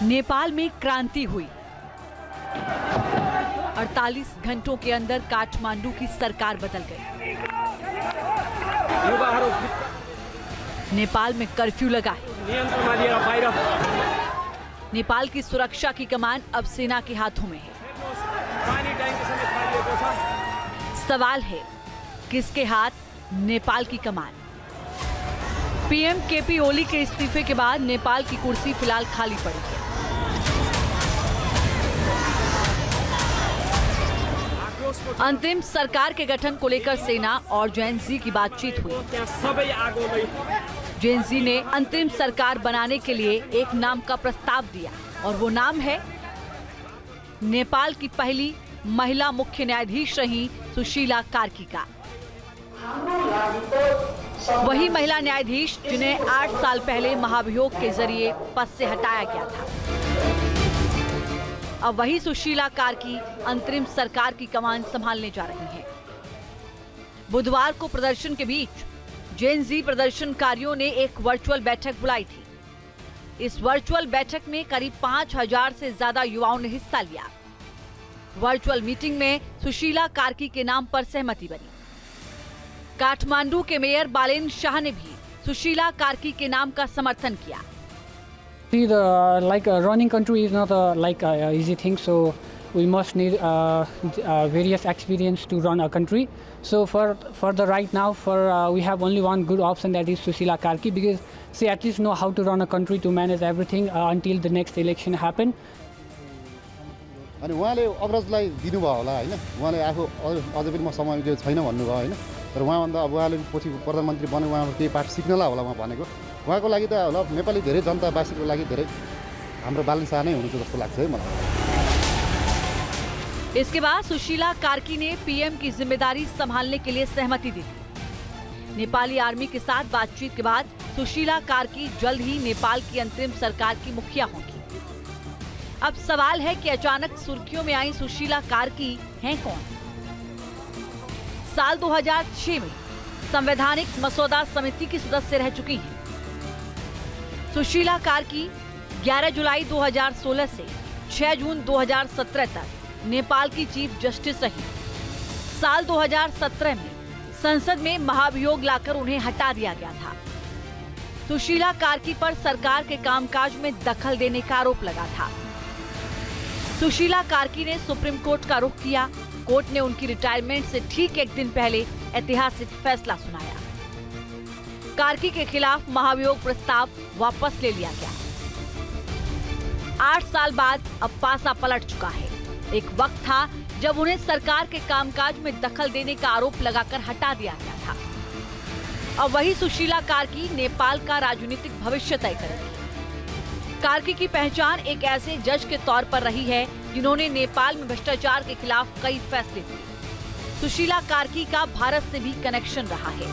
नेपाल में क्रांति हुई। 48 घंटों के अंदर काठमांडू की सरकार बदल गई। नेपाल में कर्फ्यू लगा है। नेपाल की सुरक्षा की कमान अब सेना के हाथों में है। सवाल है, किसके हाथ नेपाल की कमान? पीएम केपी ओली के इस्तीफे के बाद नेपाल की कुर्सी फिलहाल खाली पड़ी है। अंतरिम सरकार के गठन को लेकर सेना और जेएनजी की बातचीत हुई। जेएनजी ने अंतरिम सरकार बनाने के लिए एक नाम का प्रस्ताव दिया और वो नाम है नेपाल की पहली महिला मुख्य न्यायाधीश रही सुशीला कार्की का। वही महिला न्यायाधीश जिन्हें 8 साल पहले महाभियोग के जरिए पद से हटाया गया था। अब वही सुशीला कार्की अंतरिम सरकार की कमान संभालने जा रही हैं। बुधवार को प्रदर्शन के बीच जेएनजी प्रदर्शनकारियों ने एक वर्चुअल बैठक बुलाई थी। इस वर्चुअल बैठक में करीब 5000 से ज्यादा युवाओं ने हिस्सा लिया। वर्चुअल मीटिंग में सुशीला कार्की के नाम पर सहमति बनी। काठमांडू के मेयर बालेन शाह ने भी सुशीला कार्की के नाम का समर्थन किया। Running country is not a easy thing, so we must need various experience to run a country. So for the right now, we have only one good option, that is Sushila Karki, because she at least know how to run a country, to manage everything until the next election happen. अनि उहाँले अग्रजलाई दिनुभयो होला हैन, उहाँले आफू अझै पनि म समय दिएको छैन भन्नुभयो हैन, तर उहाँभन्दा अब उहाँले पछि प्रधानमन्त्री बने, उहाँबाट केही पाठ सिक्नला होला उहाँ भनेको। उहाँको लागि त होला नेपाली धेरै जनतावासीको लागि धेरै हाम्रो बालन शाह नै हुनुहुन्छ जस्तो लाग्छ है मलाई। इसके बाद सुशीला कार्की ने पीएम की जिम्मेदारी संभालने के लिए सहमति दी थी। नेपाली आर्मी के साथ बातचीत के बाद सुशीला कार्की जल्द ही नेपाल की अंतरिम सरकार की मुखिया होंगी। अब सवाल है कि अचानक सुर्खियों में आई सुशीला कार्की हैं कौन? साल 2006 में संवैधानिक मसौदा समिति की सदस्य रह चुकी हैं। सुशीला कार्की 11 जुलाई 2016 से 6 जून 2017 तक नेपाल की चीफ जस्टिस रही। साल 2017 में संसद में महाभियोग लाकर उन्हें हटा दिया गया था। सुशीला कार्की पर सरकार के कामकाज में दखल देने का आरोप लगा था। सुशीला कार्की ने सुप्रीम कोर्ट का रुख किया। कोर्ट ने उनकी रिटायरमेंट से ठीक एक दिन पहले ऐतिहासिक फैसला सुनाया। कार्की के खिलाफ महाभियोग प्रस्ताव वापस ले लिया गया। 8 साल बाद अब पासा पलट चुका है। एक वक्त था जब उन्हें सरकार के कामकाज में दखल देने का आरोप लगाकर हटा दिया गया था। अब वही सुशीला कार्की नेपाल का राजनीतिक भविष्य तय करेगी। कार्की की पहचान एक ऐसे जज के तौर पर रही है जिन्होंने नेपाल में भ्रष्टाचार के खिलाफ कई फैसले लिए। सुशीला कार्की का भारत से भी कनेक्शन रहा है।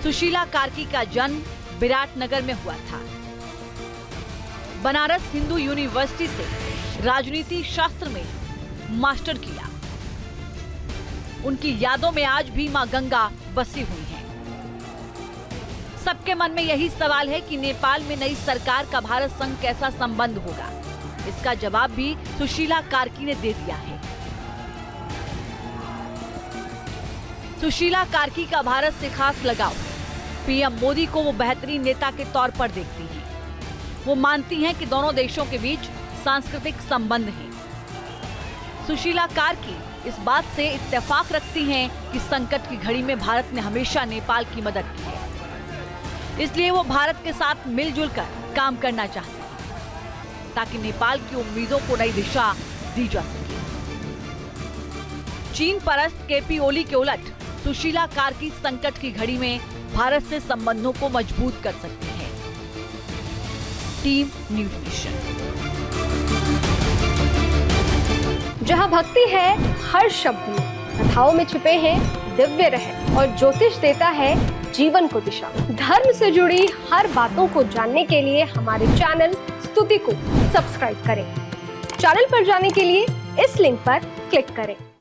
सुशीला कार्की का जन्म विराटनगर में हुआ था। बनारस हिंदू यूनिवर्सिटी से राजनीति शास्त्र में मास्टर किया। उनकी यादों में आज भी मां गंगा बसी हुई हैं। सबके मन में यही सवाल है कि नेपाल में नई सरकार का भारत संग कैसा संबंध होगा। इसका जवाब भी सुशीला कार्की ने दे दिया है। सुशीला कार्की का भारत से खास लगाव। पीएम मोदी को वो बेहतरीन नेता के तौर पर देखती हैं। वो मानती हैं कि दोनों देशों के बीच सांस्कृतिक संबंध हैं। सुशीला कार्की इस बात से इत्तेफाक रखती हैं कि संकट की घड़ी में भारत ने हमेशा नेपाल की मदद की है। इसलिए वो भारत के साथ मिलजुल कर काम करना चाहते हैं ताकि नेपाल की उम्मीदों को नई दिशा दी जा सके। चीन परस्त केपी ओली के उलट सुशीला कार्की संकट की घड़ी में भारत से संबंधों को मजबूत कर सकती हैं। Team news nation. जहां भक्ति है हर शब्द में, कथाओं में छुपे हैं दिव्य रहस्य और ज्योतिष देता है जीवन को दिशा। धर्म से जुड़ी हर बातों को जानने के लिए हमारे चैनल स्तुति को सब्सक्राइब करें। चैनल पर जाने के लिए इस लिंक पर क्लिक करें।